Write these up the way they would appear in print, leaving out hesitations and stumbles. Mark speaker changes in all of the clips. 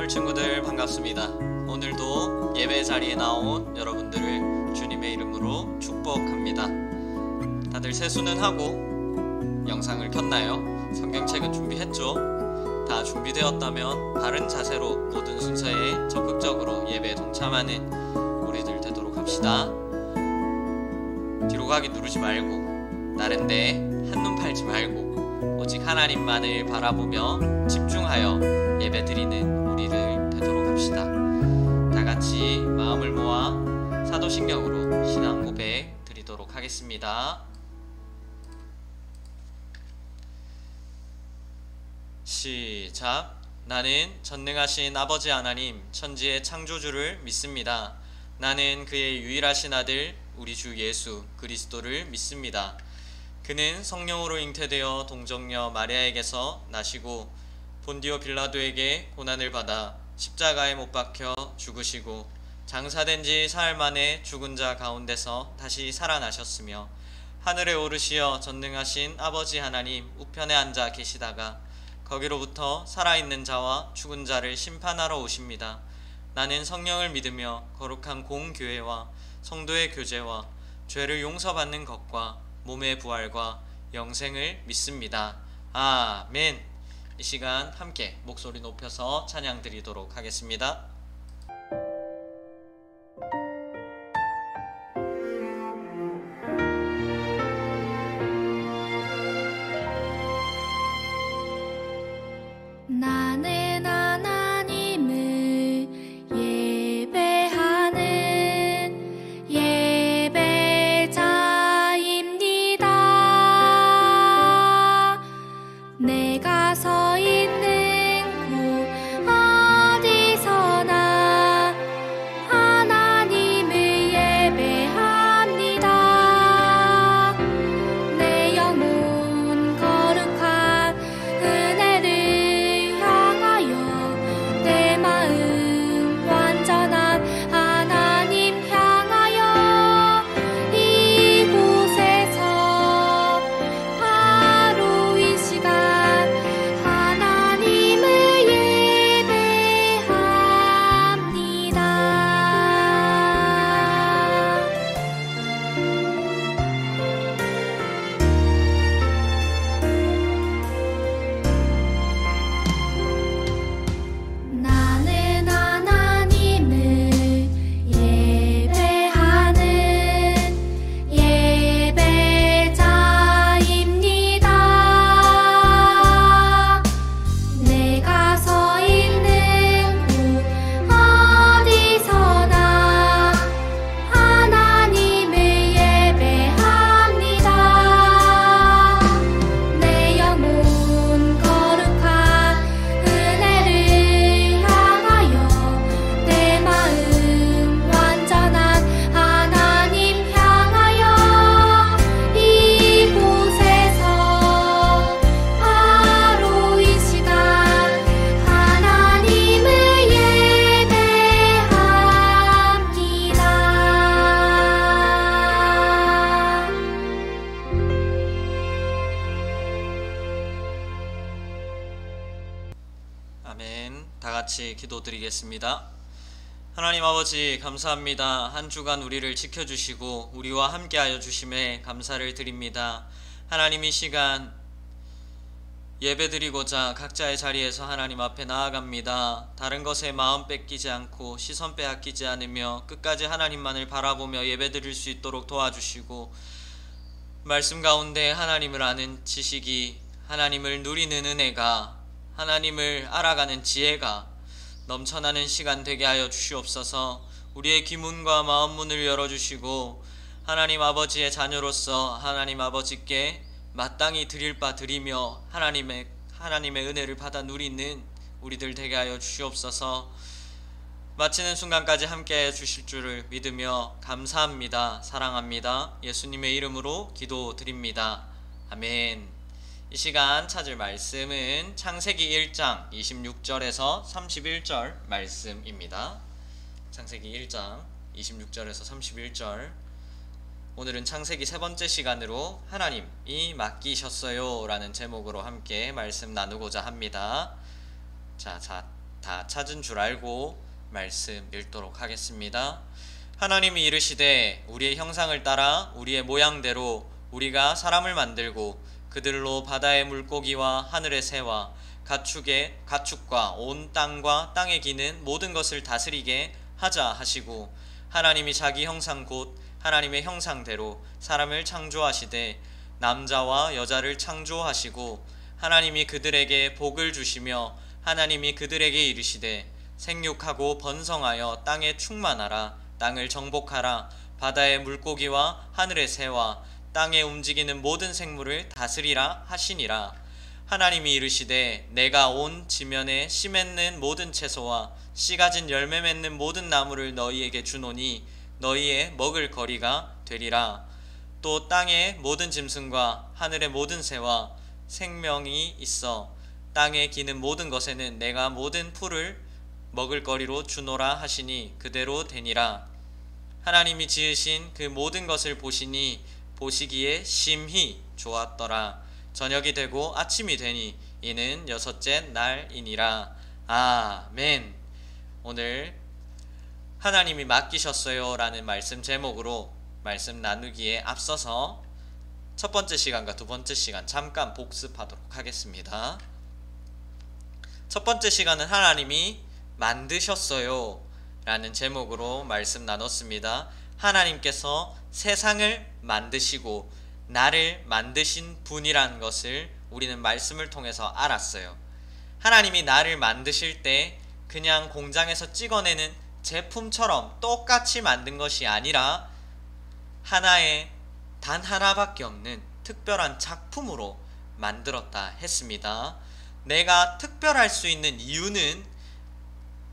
Speaker 1: 서울 친구들 반갑습니다. 오늘도 예배 자리에 나온 여러분들을 주님의 이름으로 축복합니다. 다들 세수는 하고 영상을 켰나요? 성경책은 준비했죠? 다 준비되었다면 바른 자세로 모든 순서에 적극적으로 예배에 동참하는 우리들 되도록 합시다. 뒤로 가기 누르지 말고 나른데 한눈 팔지 말고 오직 하나님만을 바라보며 집중하여 예배 드리는 우리를 되도록 합시다. 다 같이 마음을 모아 사도신경으로 신앙 고백 드리도록 하겠습니다. 시작. 나는 전능하신 아버지 하나님 천지의 창조주를 믿습니다. 나는 그의 유일하신 아들 우리 주 예수 그리스도를 믿습니다. 그는 성령으로 잉태되어 동정녀 마리아에게서 나시고 본디오 빌라도에게 고난을 받아 십자가에 못 박혀 죽으시고 장사된 지 사흘 만에 죽은 자 가운데서 다시 살아나셨으며 하늘에 오르시어 전능하신 아버지 하나님 우편에 앉아 계시다가 거기로부터 살아있는 자와 죽은 자를 심판하러 오십니다. 나는 성령을 믿으며 거룩한 공교회와 성도의 교제와 죄를 용서받는 것과 몸의 부활과 영생을 믿습니다. 아멘. 이 시간 함께 목소리 높여서 찬양 드리도록 하겠습니다.
Speaker 2: 나는 하나님을 예배하는 예배자입니다. 내가 서 있는 곳 어디서나 하나님을 예배합니다. 내 영혼 거룩한 은혜를 향하여 내 마음 완전한 하나님 향하여 이곳에서 바로 이 시간 하나님을 예배합니다. 나는 하나님을 예배하는 예배자입니다. 내가 서 있는 곳 어디서나 하나님을 예배합니다. 내 영혼 거룩한 은혜를 향하여 내 마음 완전한 하나님 향하여 이곳에서 바로 이 시간 하나님을 예배합니다.
Speaker 1: 아멘. 다 같이 기도드리겠습니다. 하나님 아버지 감사합니다. 한 주간 우리를 지켜주시고 우리와 함께하여 주심에 감사를 드립니다. 하나님 이 시간 예배드리고자 각자의 자리에서 하나님 앞에 나아갑니다. 다른 것에 마음 뺏기지 않고 시선 빼앗기지 않으며 끝까지 하나님만을 바라보며 예배드릴 수 있도록 도와주시고 말씀 가운데 하나님을 아는 지식이, 하나님을 누리는 은혜가, 하나님을 알아가는 지혜가 넘쳐나는 시간 되게 하여 주시옵소서. 우리의 귀문과 마음문을 열어주시고 하나님 아버지의 자녀로서 하나님 아버지께 마땅히 드릴 바 드리며 하나님의 은혜를 받아 누리는 우리들 되게 하여 주시옵소서. 마치는 순간까지 함께해 주실 줄을 믿으며 감사합니다. 사랑합니다. 예수님의 이름으로 기도드립니다. 아멘. 이 시간 찾을 말씀은 창세기 1장 26절에서 31절 말씀입니다. 창세기 1장 26절에서 31절. 오늘은 창세기 세 번째 시간으로 하나님이 맡기셨어요 라는 제목으로 함께 말씀 나누고자 합니다. 자, 다 찾은 줄 알고 말씀 읽도록 하겠습니다. 하나님이 이르시되 우리의 형상을 따라 우리의 모양대로 우리가 사람을 만들고 그들로 바다의 물고기와 하늘의 새와 가축과 온 땅과 땅에 기는 모든 것을 다스리게 하자 하시고, 하나님이 자기 형상 곧 하나님의 형상대로 사람을 창조하시되 남자와 여자를 창조하시고, 하나님이 그들에게 복을 주시며 하나님이 그들에게 이르시되 생육하고 번성하여 땅에 충만하라. 땅을 정복하라. 바다의 물고기와 하늘의 새와 땅에 움직이는 모든 생물을 다스리라 하시니라. 하나님이 이르시되 내가 온 지면에 씨 맺는 모든 채소와 씨 가진 열매 맺는 모든 나무를 너희에게 주노니 너희의 먹을 거리가 되리라. 또 땅의 모든 짐승과 하늘의 모든 새와 생명이 있어 땅에 기는 모든 것에는 내가 모든 풀을 먹을 거리로 주노라 하시니 그대로 되니라. 하나님이 지으신 그 모든 것을 보시니 보시기에 심히 좋았더라. 저녁이 되고 아침이 되니 이는 여섯째 날이니라. 아멘. 오늘 하나님이 맡기셨어요 라는 말씀 제목으로 말씀 나누기에 앞서서 첫 번째 시간과 두 번째 시간 잠깐 복습하도록 하겠습니다. 첫 번째 시간은 하나님이 만드셨어요 라는 제목으로 말씀 나눴습니다. 하나님께서 세상을 만드시고 나를 만드신 분이란 것을 우리는 말씀을 통해서 알았어요. 하나님이 나를 만드실 때 그냥 공장에서 찍어내는 제품처럼 똑같이 만든 것이 아니라 하나의 단 하나밖에 없는 특별한 작품으로 만들었다 했습니다. 내가 특별할 수 있는 이유는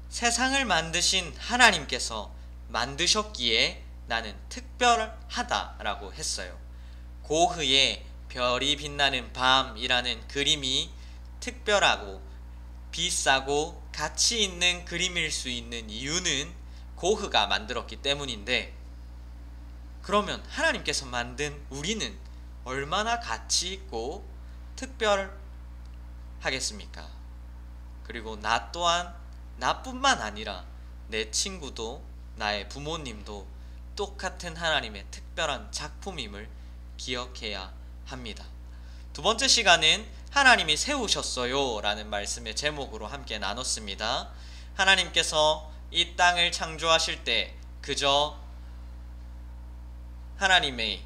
Speaker 1: 세상을 만드신 하나님께서 만드셨기에 나는 특별하다라고 했어요. 고흐의 별이 빛나는 밤이라는 그림이 특별하고 비싸고 가치 있는 그림일 수 있는 이유는 고흐가 만들었기 때문인데, 그러면 하나님께서 만든 우리는 얼마나 가치 있고 특별하겠습니까? 그리고 나 또한 나뿐만 아니라 내 친구도 나의 부모님도 똑같은 하나님의 특별한 작품임을 기억해야 합니다. 두 번째 시간은 하나님이 세우셨어요 라는 말씀의 제목으로 함께 나눴습니다. 하나님께서 이 땅을 창조하실 때 그저 하나님의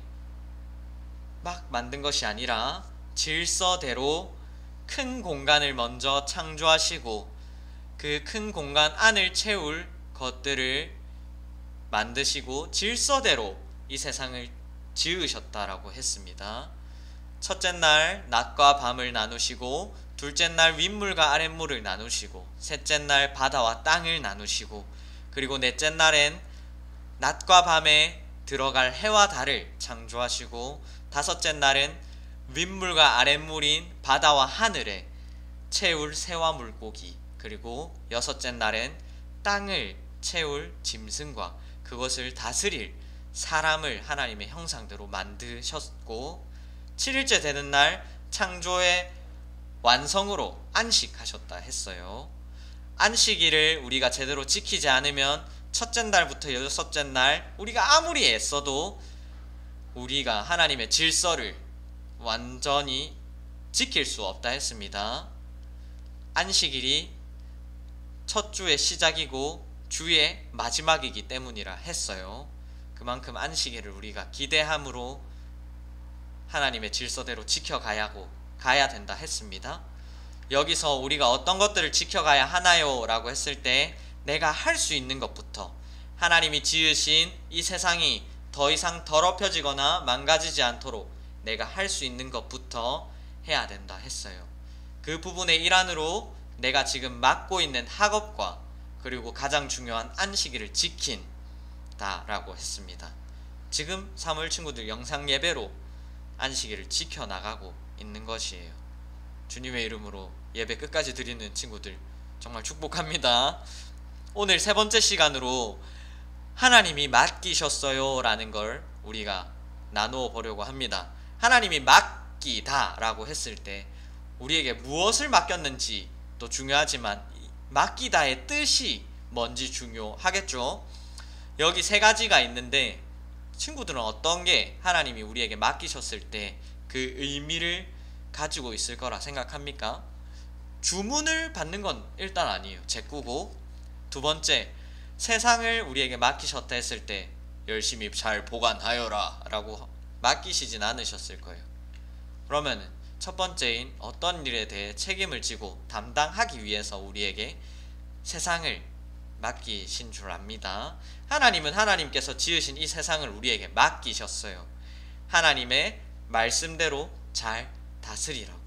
Speaker 1: 막 만든 것이 아니라 질서대로 큰 공간을 먼저 창조하시고 그 큰 공간 안을 채울 것들을 만드시고 질서대로 이 세상을 지으셨다라고 했습니다. 첫째 날 낮과 밤을 나누시고, 둘째 날 윗물과 아랫물을 나누시고, 셋째 날 바다와 땅을 나누시고, 그리고 넷째 날엔 낮과 밤에 들어갈 해와 달을 창조하시고, 다섯째 날은 윗물과 아랫물인 바다와 하늘에 채울 새와 물고기, 그리고 여섯째 날엔 땅을 채울 짐승과 그것을 다스릴 사람을 하나님의 형상대로 만드셨고, 7일째 되는 날 창조의 완성으로 안식하셨다 했어요. 안식일을 우리가 제대로 지키지 않으면 첫째 날부터 여섯째 날 우리가 아무리 애써도 우리가 하나님의 질서를 완전히 지킬 수 없다 했습니다. 안식일이 첫 주의 시작이고 주의 마지막이기 때문이라 했어요. 그만큼 안식일을 우리가 기대함으로 하나님의 질서대로 지켜가야 된다 했습니다. 여기서 우리가 어떤 것들을 지켜가야 하나요? 라고 했을 때 내가 할 수 있는 것부터, 하나님이 지으신 이 세상이 더 이상 더럽혀지거나 망가지지 않도록 내가 할 수 있는 것부터 해야 된다 했어요. 그 부분의 일환으로 내가 지금 맡고 있는 학업과 그리고 가장 중요한 안식일을 지킨다라고 했습니다. 지금 사무엘 친구들 영상 예배로 안식일을 지켜나가고 있는 것이에요. 주님의 이름으로 예배 끝까지 드리는 친구들 정말 축복합니다. 오늘 세 번째 시간으로 하나님이 맡기셨어요 라는 걸 우리가 나누어 보려고 합니다. 하나님이 맡기다 라고 했을 때 우리에게 무엇을 맡겼는지 또 중요하지만 맡기다의 뜻이 뭔지 중요하겠죠. 여기 세 가지가 있는데 친구들은 어떤 게 하나님이 우리에게 맡기셨을 때 그 의미를 가지고 있을 거라 생각합니까? 주문을 받는 건 일단 아니에요. 제꾸고, 두 번째, 세상을 우리에게 맡기셨다 했을 때 열심히 잘 보관하여라 라고 맡기시진 않으셨을 거예요. 그러면 첫 번째인 어떤 일에 대해 책임을 지고 담당하기 위해서 우리에게 세상을 맡기신 줄 압니다. 하나님은 하나님께서 지으신 이 세상을 우리에게 맡기셨어요. 하나님의 말씀대로 잘 다스리라고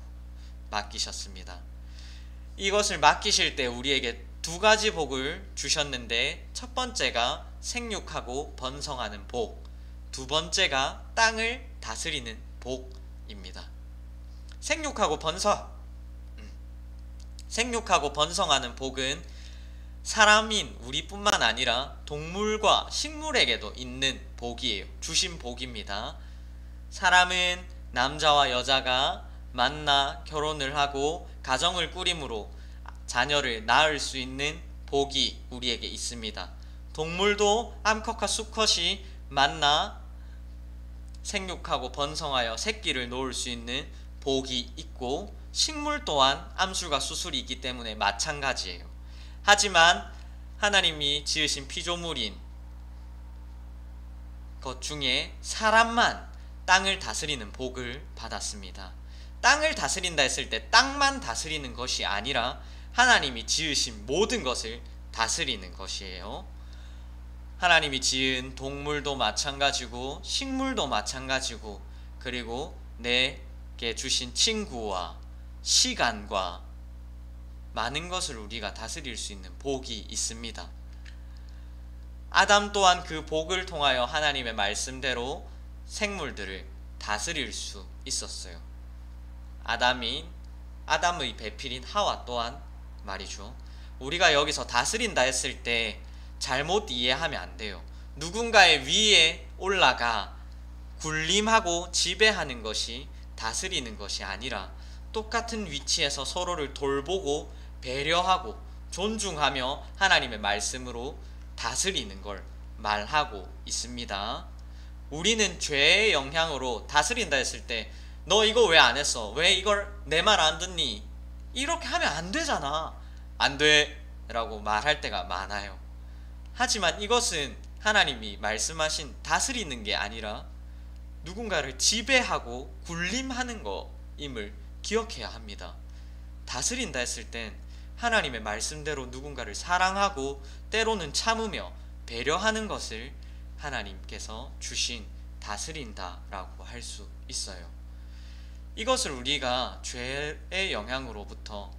Speaker 1: 맡기셨습니다. 이것을 맡기실 때 우리에게 두 가지 복을 주셨는데, 첫 번째가 생육하고 번성하는 복, 두 번째가 땅을 다스리는 복입니다. 생육하고 번성하는 복은 사람인 우리뿐만 아니라 동물과 식물에게도 있는 복이에요. 주신 복입니다. 사람은 남자와 여자가 만나 결혼을 하고 가정을 꾸림으로 자녀를 낳을 수 있는 복이 우리에게 있습니다. 동물도 암컷과 수컷이 만나 생육하고 번성하여 새끼를 놓을 수 있는 복이 있고, 식물 또한 암술과 수술이 있기 때문에 마찬가지예요. 하지만 하나님이 지으신 피조물인 것 중에 사람만 땅을 다스리는 복을 받았습니다. 땅을 다스린다 했을 때 땅만 다스리는 것이 아니라 하나님이 지으신 모든 것을 다스리는 것이에요. 하나님이 지은 동물도 마찬가지고 식물도 마찬가지고, 그리고 내게 주신 친구와 시간과 많은 것을 우리가 다스릴 수 있는 복이 있습니다. 아담 또한 그 복을 통하여 하나님의 말씀대로 생물들을 다스릴 수 있었어요. 아담의 배필인 하와 또한 말이죠. 우리가 여기서 다스린다 했을 때 잘못 이해하면 안 돼요. 누군가의 위에 올라가 군림하고 지배하는 것이 다스리는 것이 아니라, 똑같은 위치에서 서로를 돌보고 배려하고 존중하며 하나님의 말씀으로 다스리는 걸 말하고 있습니다. 우리는 죄의 영향으로 다스린다 했을 때 너 이거 왜 안 했어? 왜 이걸 내 말 안 듣니? 이렇게 하면 안 되잖아. 안 돼 라고 말할 때가 많아요. 하지만 이것은 하나님이 말씀하신 다스리는 게 아니라 누군가를 지배하고 군림하는 거임을 기억해야 합니다. 다스린다 했을 땐 하나님의 말씀대로 누군가를 사랑하고 때로는 참으며 배려하는 것을 하나님께서 주신 다스린다라고 할 수 있어요. 이것을 우리가 죄의 영향으로부터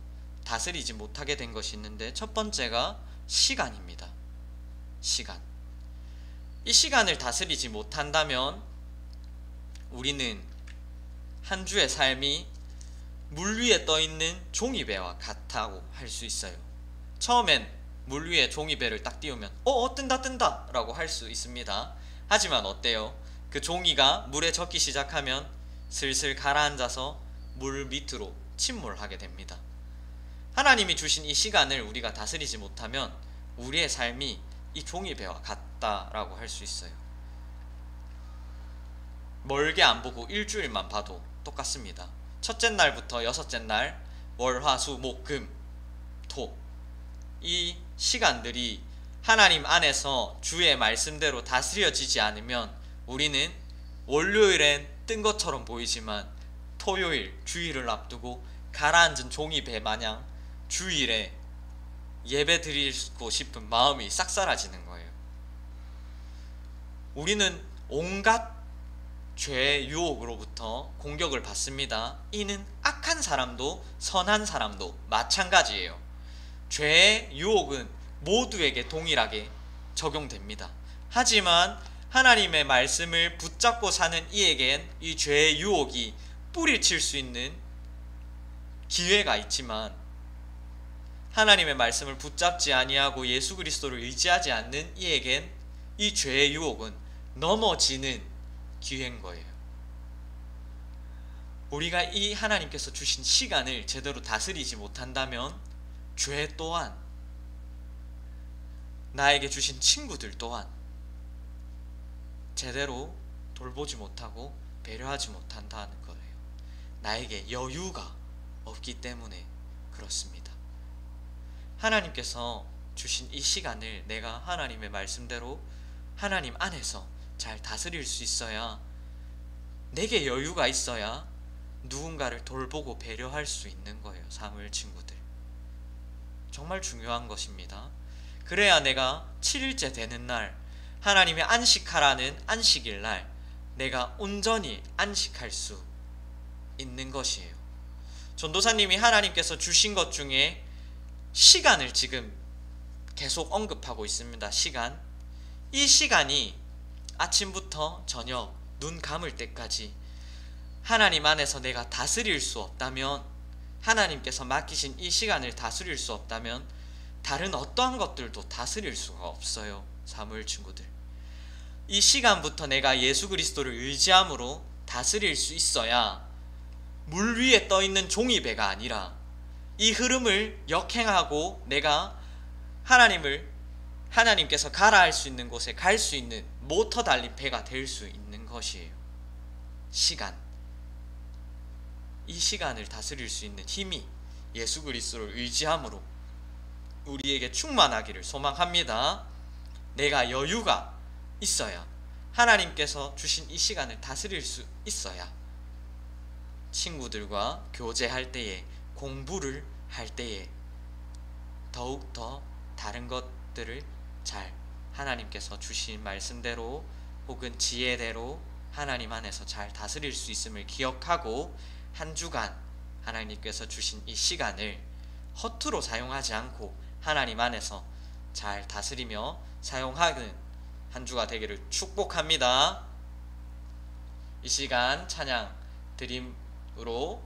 Speaker 1: 다스리지 못하게 된 것이 있는데, 첫 번째가 시간입니다. 시간. 이 시간을 다스리지 못한다면 우리는 한 주의 삶이 물 위에 떠있는 종이배와 같다고 할 수 있어요. 처음엔 물 위에 종이배를 딱 띄우면 뜬다 라고 할 수 있습니다. 하지만 어때요? 그 종이가 물에 젖기 시작하면 슬슬 가라앉아서 물 밑으로 침몰하게 됩니다. 하나님이 주신 이 시간을 우리가 다스리지 못하면 우리의 삶이 이 종이배와 같다라고 할 수 있어요. 멀게 안 보고 일주일만 봐도 똑같습니다. 첫째 날부터 여섯째 날, 월, 화, 수, 목, 금, 토, 이 시간들이 하나님 안에서 주의 말씀대로 다스려지지 않으면 우리는 월요일엔 뜬 것처럼 보이지만 토요일, 주일을 앞두고 가라앉은 종이배 마냥 주일에 예배 드리고 싶은 마음이 싹 사라지는 거예요. 우리는 온갖 죄의 유혹으로부터 공격을 받습니다. 이는 악한 사람도 선한 사람도 마찬가지예요. 죄의 유혹은 모두에게 동일하게 적용됩니다. 하지만 하나님의 말씀을 붙잡고 사는 이에겐 이 죄의 유혹이 뿌리칠 수 있는 기회가 있지만, 하나님의 말씀을 붙잡지 아니하고 예수 그리스도를 의지하지 않는 이에겐 이 죄의 유혹은 넘어지는 기회인 거예요. 우리가 이 하나님께서 주신 시간을 제대로 다스리지 못한다면 죄 또한 나에게 주신 친구들 또한 제대로 돌보지 못하고 배려하지 못한다는 거예요. 나에게 여유가 없기 때문에 그렇습니다. 하나님께서 주신 이 시간을 내가 하나님의 말씀대로 하나님 안에서 잘 다스릴 수 있어야, 내게 여유가 있어야 누군가를 돌보고 배려할 수 있는 거예요. 사무엘 친구들, 정말 중요한 것입니다. 그래야 내가 7일째 되는 날, 하나님의 안식하라는 안식일 날 내가 온전히 안식할 수 있는 것이에요. 전도사님이 하나님께서 주신 것 중에 시간을 지금 계속 언급하고 있습니다. 시간. 이 시간이 아침부터 저녁 눈 감을 때까지 하나님 안에서 내가 다스릴 수 없다면, 하나님께서 맡기신 이 시간을 다스릴 수 없다면 다른 어떠한 것들도 다스릴 수가 없어요. 사무엘 친구들, 이 시간부터 내가 예수 그리스도를 의지함으로 다스릴 수 있어야 물 위에 떠있는 종이배가 아니라 이 흐름을 역행하고 내가 하나님께서 가라 할 수 있는 곳에 갈 수 있는 모터 달린 배가 될 수 있는 것이에요. 시간. 이 시간을 다스릴 수 있는 힘이 예수 그리스도를 의지함으로 우리에게 충만하기를 소망합니다. 내가 여유가 있어야, 하나님께서 주신 이 시간을 다스릴 수 있어야 친구들과 교제할 때에, 공부를 할 때에 더욱더 다른 것들을 잘 하나님께서 주신 말씀대로 혹은 지혜대로 하나님 안에서 잘 다스릴 수 있음을 기억하고 한 주간 하나님께서 주신 이 시간을 허투루 사용하지 않고 하나님 안에서 잘 다스리며 사용하는 한 주가 되기를 축복합니다. 이 시간 찬양 드림으로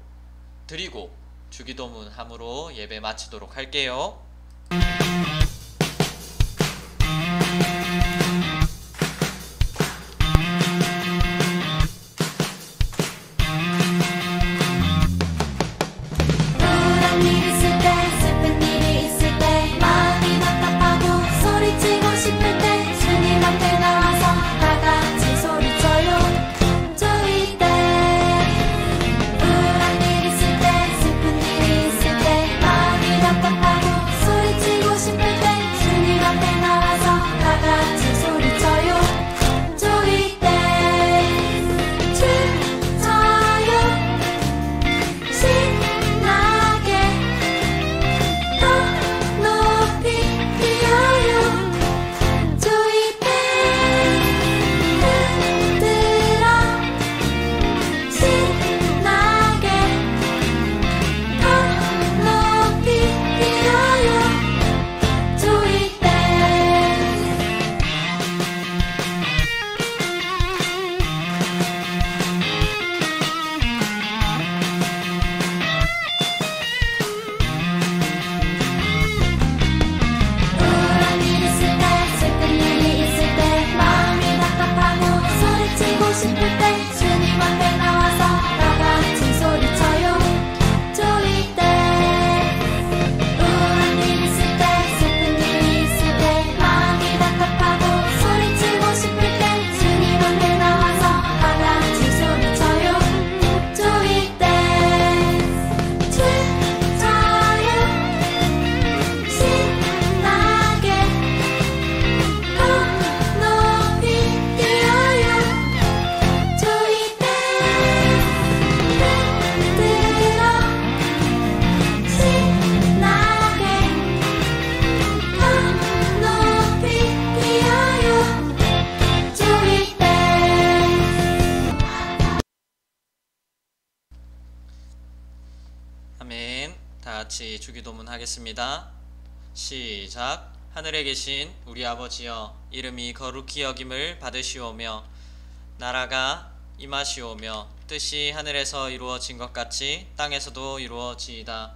Speaker 1: 드리고 주기도문 함으로 예배 마치도록 할게요. 아멘. 다 같이 주기도문 하겠습니다. 시작. 하늘에 계신 우리 아버지여, 이름이 거룩히 여김을 받으시오며 나라가 임하시오며 뜻이 하늘에서 이루어진 것 같이 땅에서도 이루어지이다.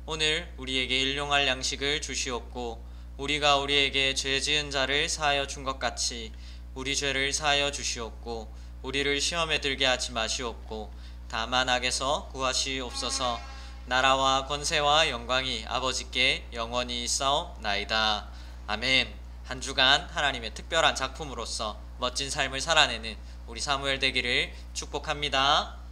Speaker 1: 오늘 우리에게 일용할 양식을 주시옵고 우리가 우리에게 죄 지은 자를 사하여 준 것 같이 우리 죄를 사하여 주시옵고 우리를 시험에 들게 하지 마시옵고 다만 악에서 구하시옵소서. 나라와 권세와 영광이 아버지께 영원히 있사옵나이다. 아멘. 한 주간 하나님의 특별한 작품으로서 멋진 삶을 살아내는 우리 사무엘 되기를 축복합니다.